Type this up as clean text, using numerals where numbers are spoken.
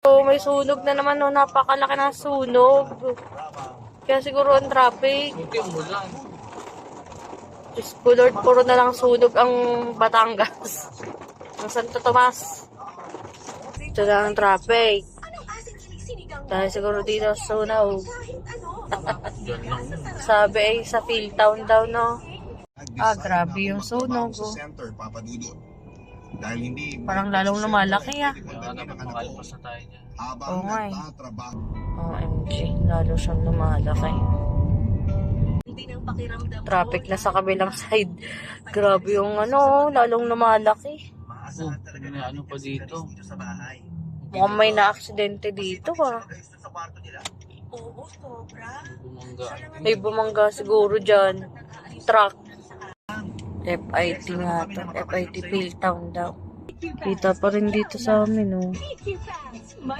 Oh, may sunog na naman, no. Napakalaki ng sunog. Kaya siguro ang traffic. Diyos ko Lord, puro na lang sunog ang Batangas. Ang Santo Tomas. Ito na ang traffic. Dahil siguro dito sunog. Sabi ay sa Philtown daw, no? Ah, grabe yung sunog. Oh. Parang lalong lumalaki, ah. Oo nga eh. OMG, lalo siyang lumalaki. Traffic na sa kabilang side. Grabe yung ano, lalong lumalaki. Ano pa dito? Mukhang may na-aksidente dito, ah. Oo, sobra. May bumangga siguro dyan. Truck. FIT nga to. FIT Philtown daw. Kita pa rin dito sa amin, oh.